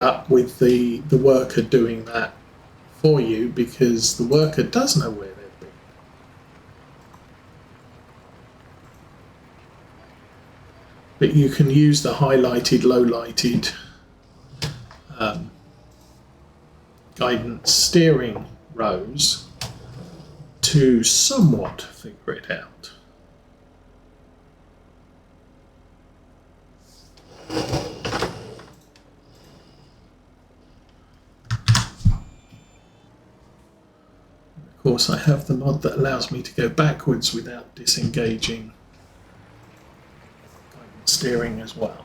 up with the worker doing that for you, because the worker does know where they've been. But you can use the highlighted, low-lighted guidance steering rows to somewhat figure it out. Of course, I have the mod that allows me to go backwards without disengaging guidance steering as well.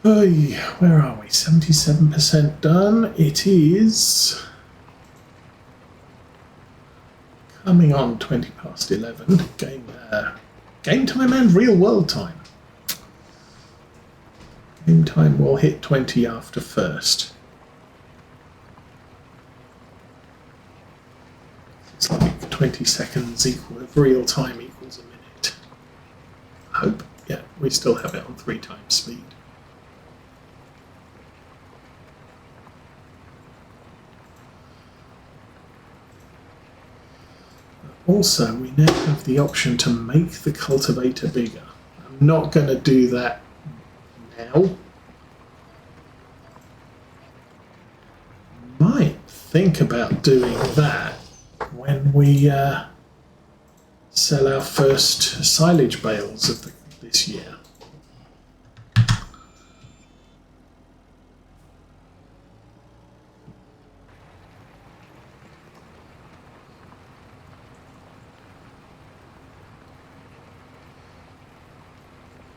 Oy, where are we? 77% done. It is coming on 20 past 11. Game time and real world time. Game time will hit 20 after first. It's like 20 seconds of real time equals a minute. I hope. Yeah, we still have it on 3 times speed. Also, we now have the option to make the cultivator bigger. I'm not going to do that now. Might think about doing that when we sell our first silage bales of this year.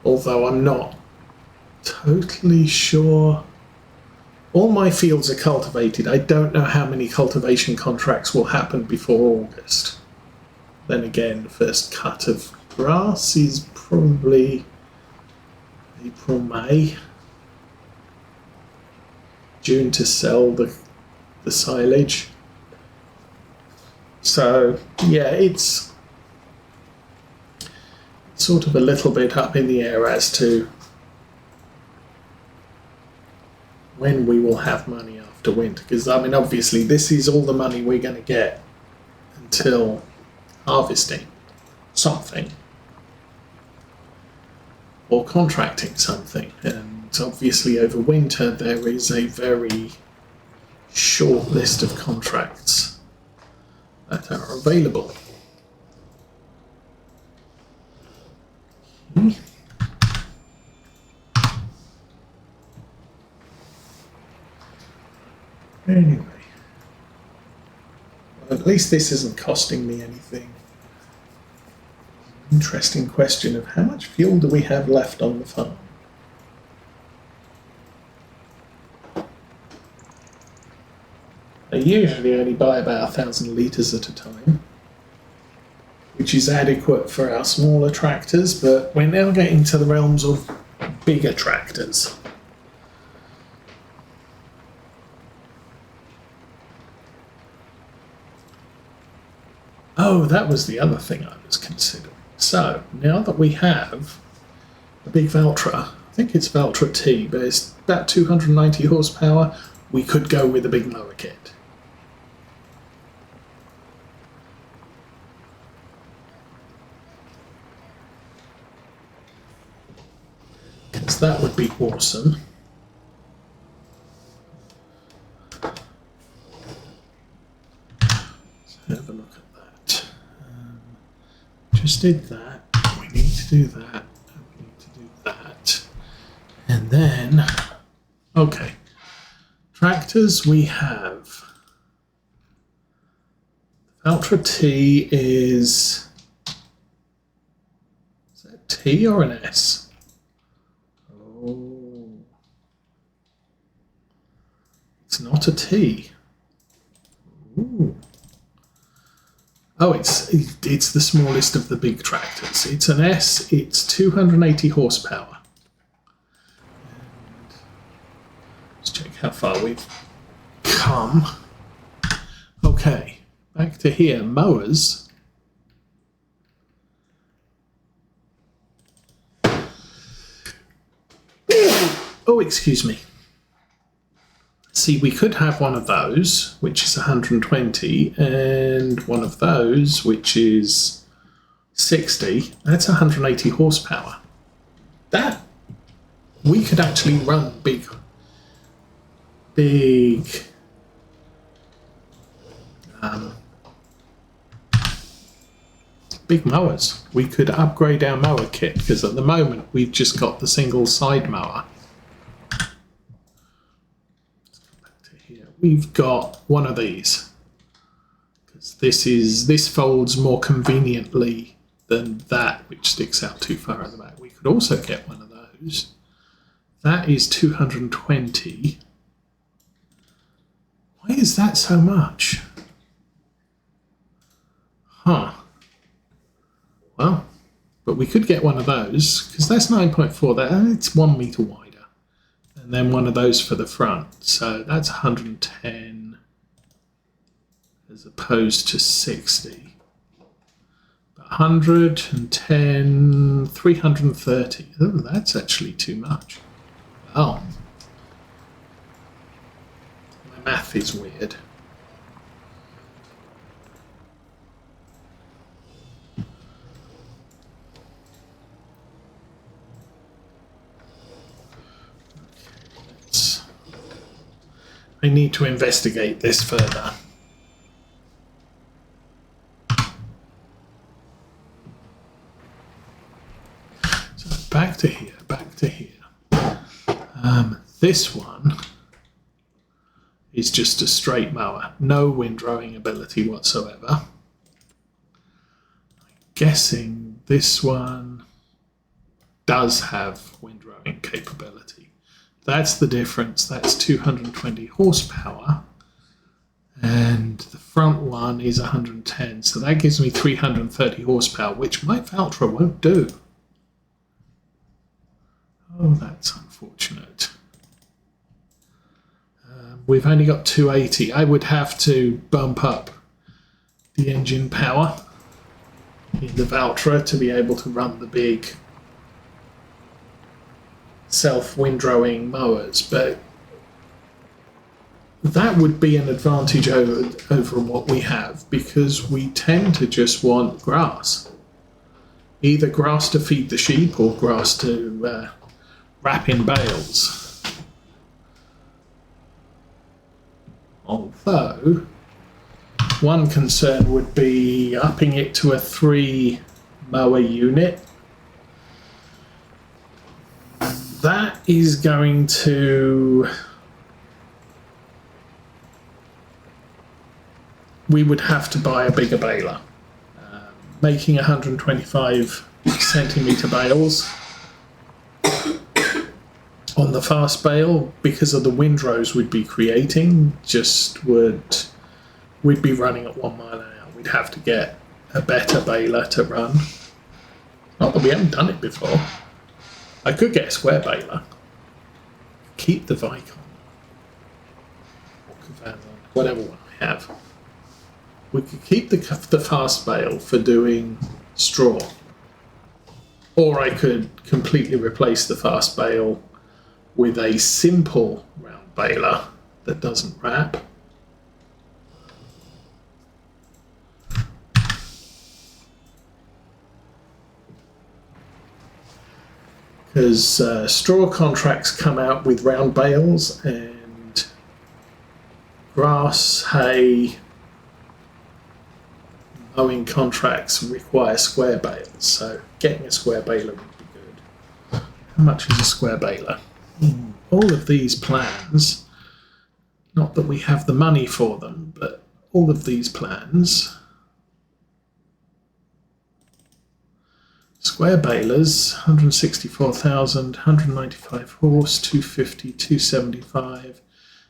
Although I'm not totally sure. All my fields are cultivated. I don't know how many cultivation contracts will happen before August. Then again, the first cut of grass is probably April, May. June to sell the silage. So, yeah, it's sort of a little bit up in the air as to when we will have money after winter, because I mean obviously this is all the money we're going to get until harvesting something or contracting something, and obviously over winter there is a very short list of contracts that are available. Anyway, well, at least this isn't costing me anything. Interesting question of how much fuel do we have left on the farm? I usually only buy about 1,000 litres at a time, which is adequate for our smaller tractors, but we're now getting to the realms of bigger tractors. Oh, that was the other thing I was considering. So, now that we have a big Valtra, I think it's Valtra T, but it's about 290 horsepower, we could go with a big mower kit. Because that would be awesome. Let's have a look at that. Just did that. We need to do that. We need to do that. And then, okay. Tractors we have. Valtra T is that T or an S? Oh, it's not a T. Ooh. Oh, it's the smallest of the big tractors. It's an S. It's 280 horsepower. And let's check how far we've come. Okay, back to here. Mowers. Oh, excuse me. See, we could have one of those, which is 120, and one of those, which is 60. That's 180 horsepower. That we could actually run big mowers. We could upgrade our mower kit, because at the moment we've just got the single side mower. We've got one of these, because this folds more conveniently than that, which sticks out too far at the back. We could also get one of those. That is 220. Why is that so much? Huh. Well, but we could get one of those, because that's 9.4. It's 1 meter wider. And then one of those for the front. So that's 110 as opposed to 60. 110, 330. Oh, that's actually too much. Oh. My math is weird. I need to investigate this further. So back to here. This one is just a straight mower, no windrowing ability whatsoever. I'm guessing this one does have windrowing capability. That's the difference. That's 220 horsepower. And the front one is 110. So that gives me 330 horsepower, which my Valtra won't do. Oh, that's unfortunate. We've only got 280. I would have to bump up the engine power in the Valtra to be able to run the big self-windrowing mowers, but that would be an advantage over what we have, because we tend to just want grass. Either grass to feed the sheep or grass to wrap in bales. Although, one concern would be upping it to a 3 mower unit. That is going to... We would have to buy a bigger baler. Making 125 centimetre bales on the fast bale, because of the windrows we'd be creating, we'd be running at 1 mile an hour. We'd have to get a better baler to run. Not that we haven't done it before. I could get a square baler, keep the Vicon, whatever one I have. We could keep the fast bale for doing straw, or I could completely replace the fast bale with a simple round baler that doesn't wrap. Because straw contracts come out with round bales, and grass, hay, mowing contracts require square bales. So getting a square baler would be good. How much is a square baler? All of these plans, not that we have the money for them, but all of these plans, square balers, 164,000, 195 horse, 250, 275.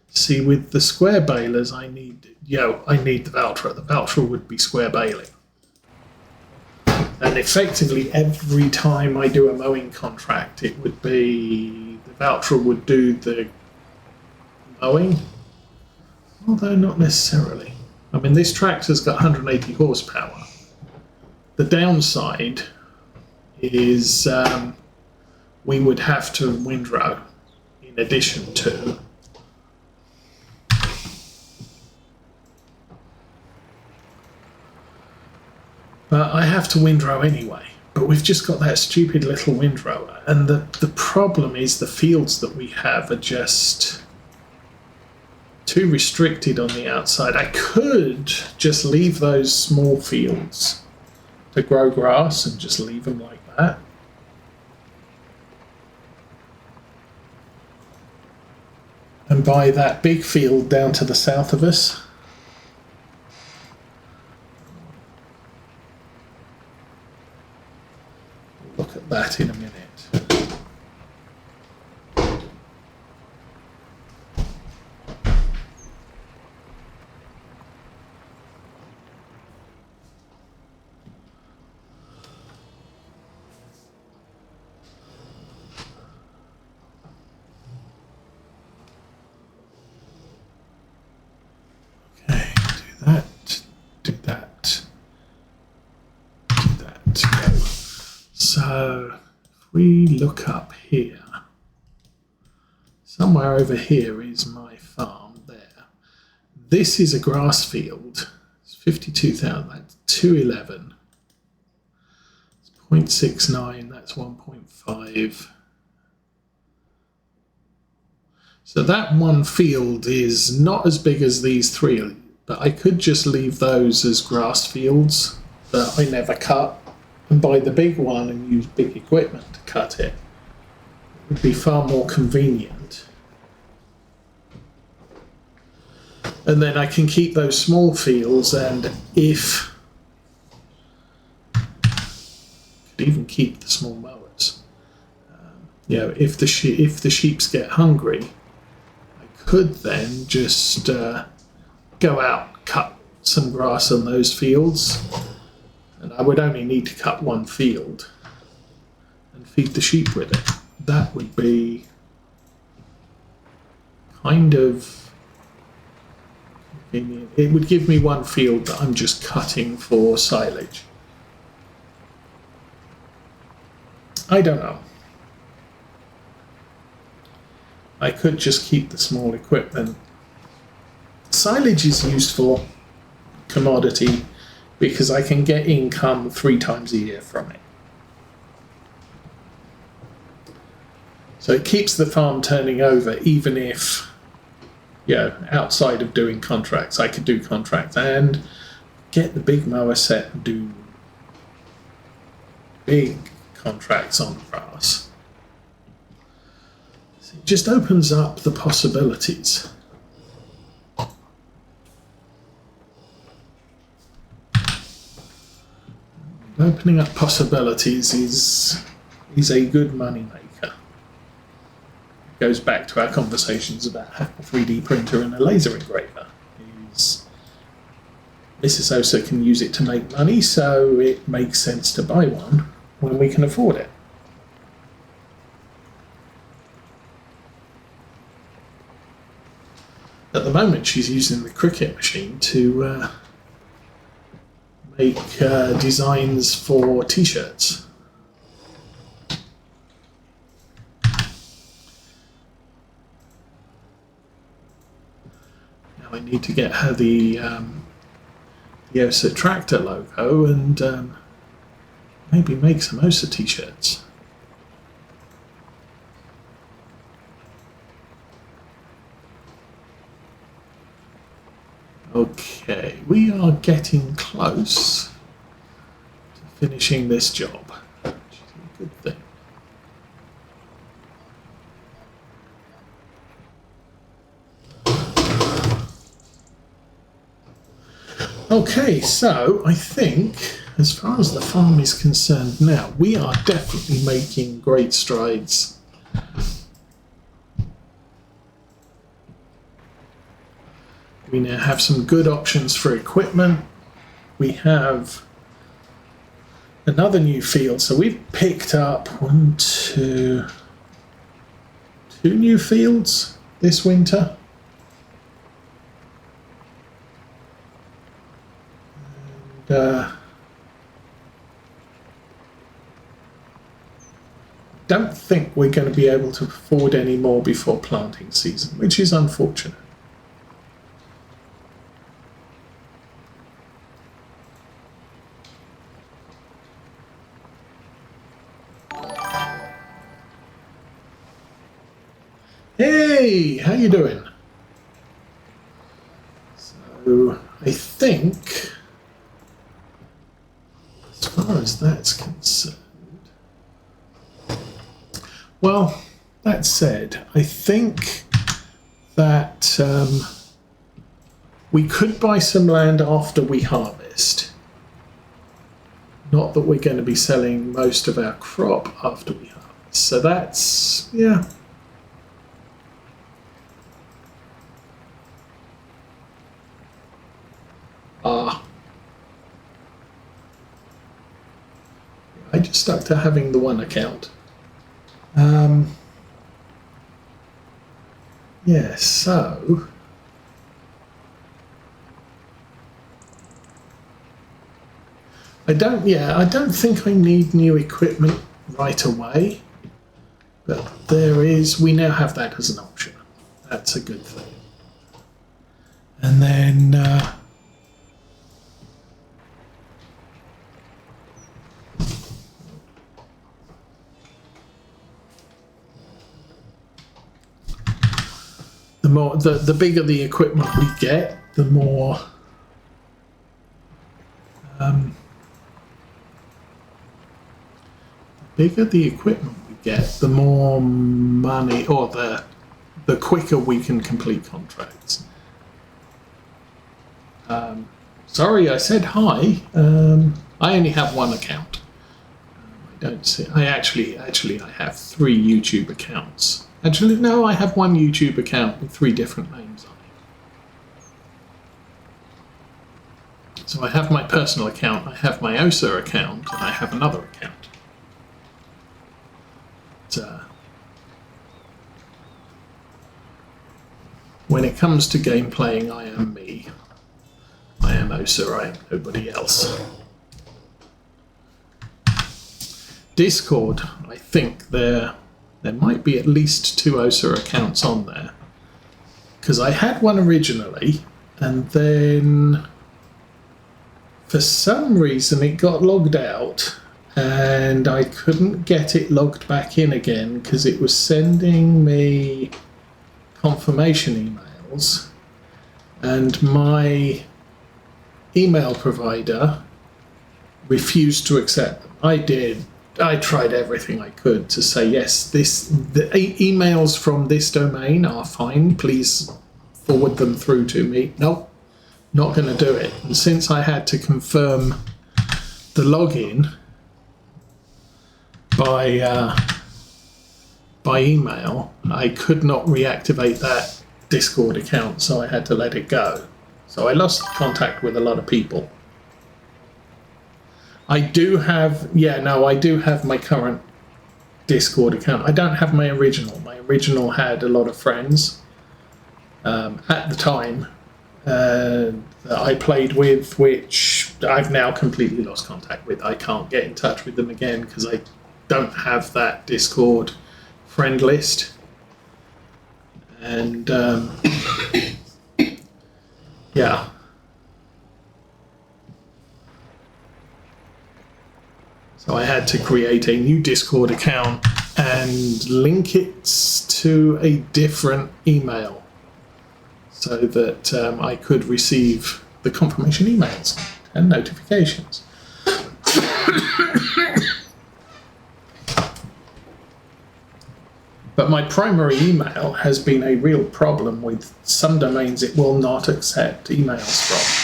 See, with the square balers, I need the Valtra. The Valtra would be square baling. And effectively, every time I do a mowing contract, it would be the Valtra would do the mowing, although not necessarily. I mean, this tractor's got 180 horsepower. The downside is we would have to windrow in addition to. But I have to windrow anyway. But we've just got that stupid little windrower. And the problem is the fields that we have are just too restricted on the outside. I could just leave those small fields to grow grass and just leave them like that. And buy that big field down to the south of us. Look at that in a minute. So if we look up here, somewhere over here is my farm there. This is a grass field. It's 52,000, that's 211. It's 0.69, that's 1.5. So that one field is not as big as these three, but I could just leave those as grass fields that I never cut and buy the big one and use big equipment to cut it. It would be far more convenient. And then I can keep those small fields, and if could even keep the small mowers. You know, if the sheeps get hungry, I could then just go out, cut some grass on those fields, and I would only need to cut one field and feed the sheep with it. That would be kind of convenient. It would give me one field that I'm just cutting for silage. I don't know. I could just keep the small equipment. Silage is used for commodity because I can get income 3 times a year from it. So it keeps the farm turning over, even if, you know, outside of doing contracts, I could do contracts and get the big mower set and do big contracts on grass. So it just opens up the possibilities. Opening up possibilities is a good money maker. It goes back to our conversations about a 3D printer and a laser engraver. Mrs. Osa can use it to make money, so it makes sense to buy one when we can afford it. At the moment, she's using the Cricut machine to make designs for t-shirts. Now I need to get her the OSA tractor logo and maybe make some OSA t-shirts. Okay, we are getting close to finishing this job, which is a good thing. Okay, so I think as far as the farm is concerned now, we are definitely making great strides. We now have some good options for equipment. We have another new field. So we've picked up two new fields this winter. And don't think we're going to be able to afford any more before planting season, which is unfortunate. Hey, how you doing? So I think, as far as that's concerned, well, that said, I think that we could buy some land after we harvest. Not that we're going to be selling most of our crop after we harvest. So that's, yeah. I just stuck to having the one account. Yeah, so I don't think I need new equipment right away, but we now have that as an option. That's a good thing. And then the bigger the equipment we get, the more the more money, or the quicker we can complete contracts. Sorry, I said hi. I only have one account. I don't see. I actually I have 3 YouTube accounts. Actually, no, I have one YouTube account with 3 different names on it. So I have my personal account, I have my OSA account, and I have another account. When it comes to game playing, I am me. I am OSA, I am nobody else. Discord, I think there might be at least 2 OSA accounts on there. Because I had one originally, and then for some reason it got logged out, and I couldn't get it logged back in again because it was sending me confirmation emails, and my email provider refused to accept them. I tried everything I could to say, yes, the emails from this domain are fine, please forward them through to me. Nope, not going to do it. And since I had to confirm the login by email, I could not reactivate that Discord account, so I had to let it go. So I lost contact with a lot of people. I do have my current Discord account. I don't have my original. My original had a lot of friends at the time that I played with, which I've now completely lost contact with. I can't get in touch with them again because I don't have that Discord friend list. And yeah. So I had to create a new Discord account and link it to a different email so that I could receive the confirmation emails and notifications. But my primary email has been a real problem with some domains it will not accept emails from.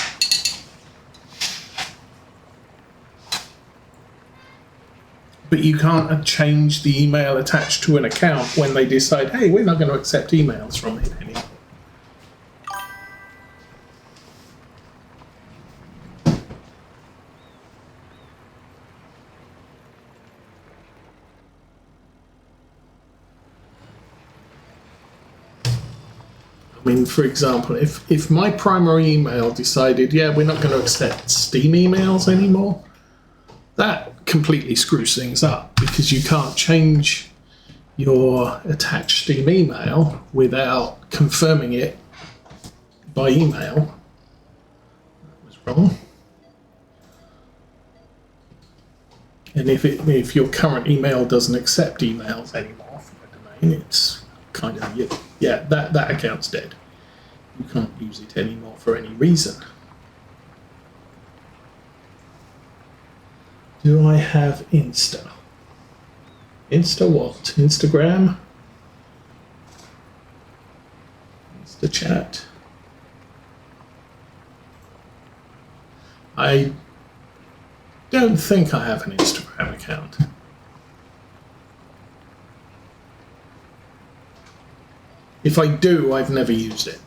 But you can't change the email attached to an account when they decide, hey, we're not going to accept emails from it anymore. I mean, for example, if my primary email decided, yeah, we're not going to accept Steam emails anymore, that completely screws things up because you can't change your attached Steam email without confirming it by email. That was wrong. And if your current email doesn't accept emails anymore from a domain, it's kind of, yeah, that account's dead. You can't use it anymore for any reason. Do I have Insta? Insta what? Instagram? Insta chat? I don't think I have an Instagram account. If I do, I've never used it.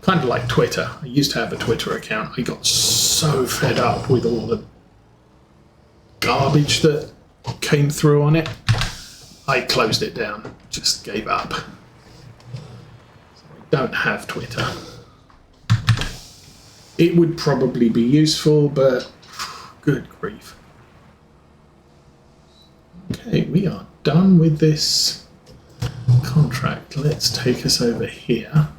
Kind of like Twitter. I used to have a Twitter account. I got so fed up with all the garbage that came through on it. I closed it down. Just gave up. So I don't have Twitter. It would probably be useful, but good grief. Okay, we are done with this contract. Let's take us over here.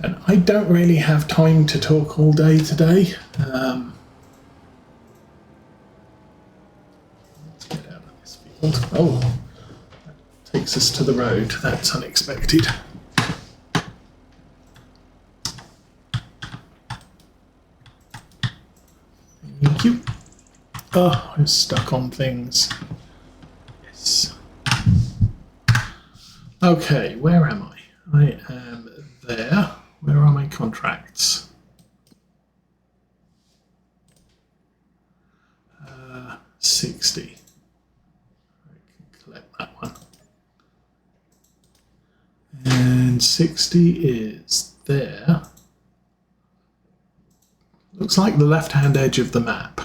And I don't really have time to talk all day today. Let's get out of this field. Oh, that takes us to the road. That's unexpected. Thank you. Oh, I'm stuck on things. Yes. Okay, where am I? I am there. Where are my contracts? 60. I can collect that one. And 60 is there. Looks like the left-hand edge of the map.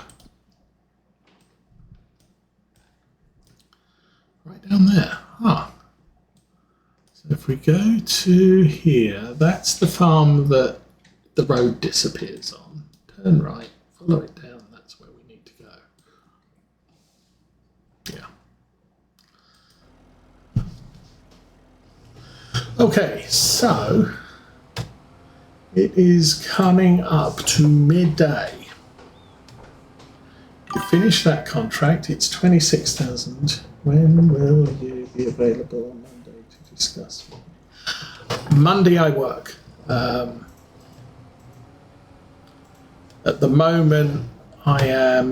Right down there. Ah. So if we go to here, that's the farm that the road disappears on. Turn right, follow it down, that's where we need to go. Yeah. Okay, so it is coming up to midday. You finish that contract, it's 26,000. When will you be available on Monday to discuss? Monday I work. At the moment I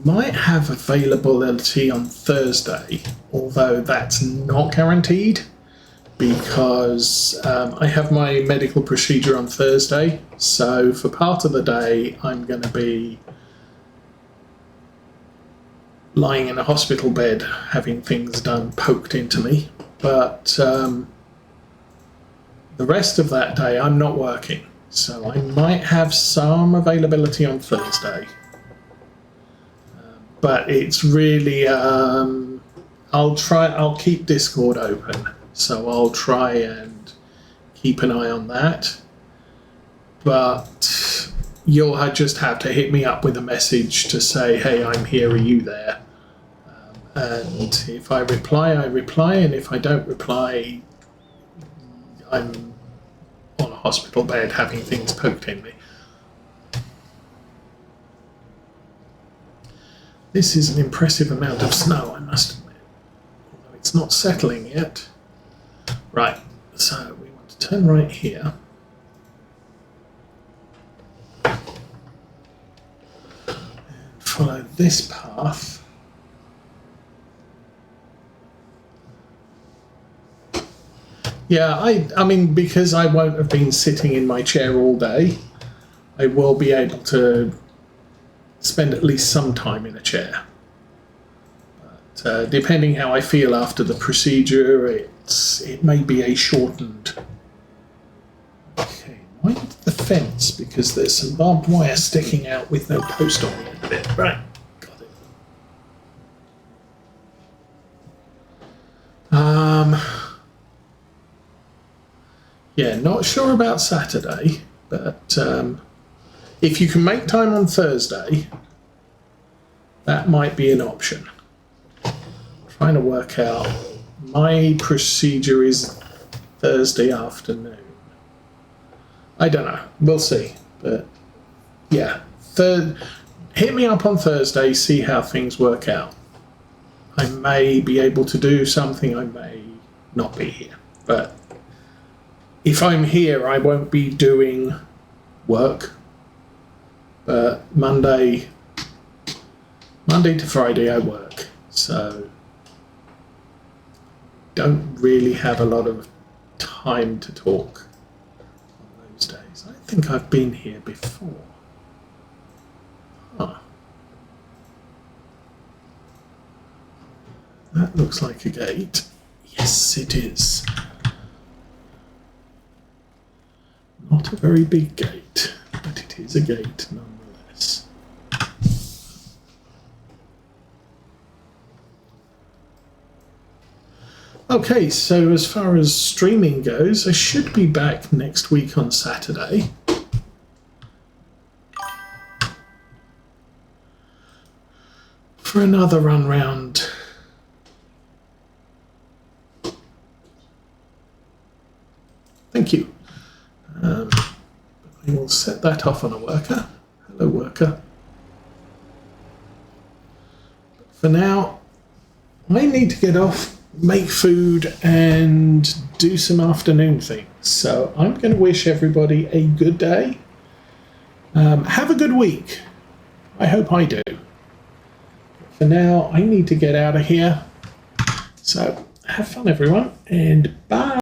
might have availability on Thursday, although that's not guaranteed because I have my medical procedure on Thursday. So for part of the day, I'm going to be lying in a hospital bed having things done poked into me. But the rest of that day, I'm not working. So I might have some availability on Thursday. But it's really, I'll keep Discord open. So I'll try and keep an eye on that. But you'll just have to hit me up with a message to say, hey, I'm here, are you there? And if I reply, I reply. And if I don't reply, I'm on a hospital bed having things poked in me. This is an impressive amount of snow, I must admit. Although it's not settling yet. Right, so we want to turn right here. And follow this path. Yeah, I mean, because I won't have been sitting in my chair all day, I will be able to spend at least some time in a chair. But depending how I feel after the procedure, it may be a shortened. Okay, mind the fence because there's some barbed wire sticking out with no post on the end of it. Right, got yeah, not sure about Saturday, but if you can make time on Thursday, that might be an option. Trying to work out. My procedure is Thursday afternoon. I don't know. We'll see. But yeah, hit me up on Thursday, see how things work out. I may be able to do something, I may not be here. But if I'm here, I won't be doing work. But Monday to Friday I work. So don't really have a lot of time to talk on those days. I think I've been here before. Huh. That looks like a gate. Yes, it is. Not a very big gate, but it is a gate nonetheless. Okay, so as far as streaming goes, I should be back next week on Saturday. For another run round. Thank you. I will set that off on a worker. Hello, worker. But for now, I need to get off, make food, and do some afternoon things. So I'm going to wish everybody a good day. Have a good week. I hope I do. For now, I need to get out of here. So have fun, everyone, and bye.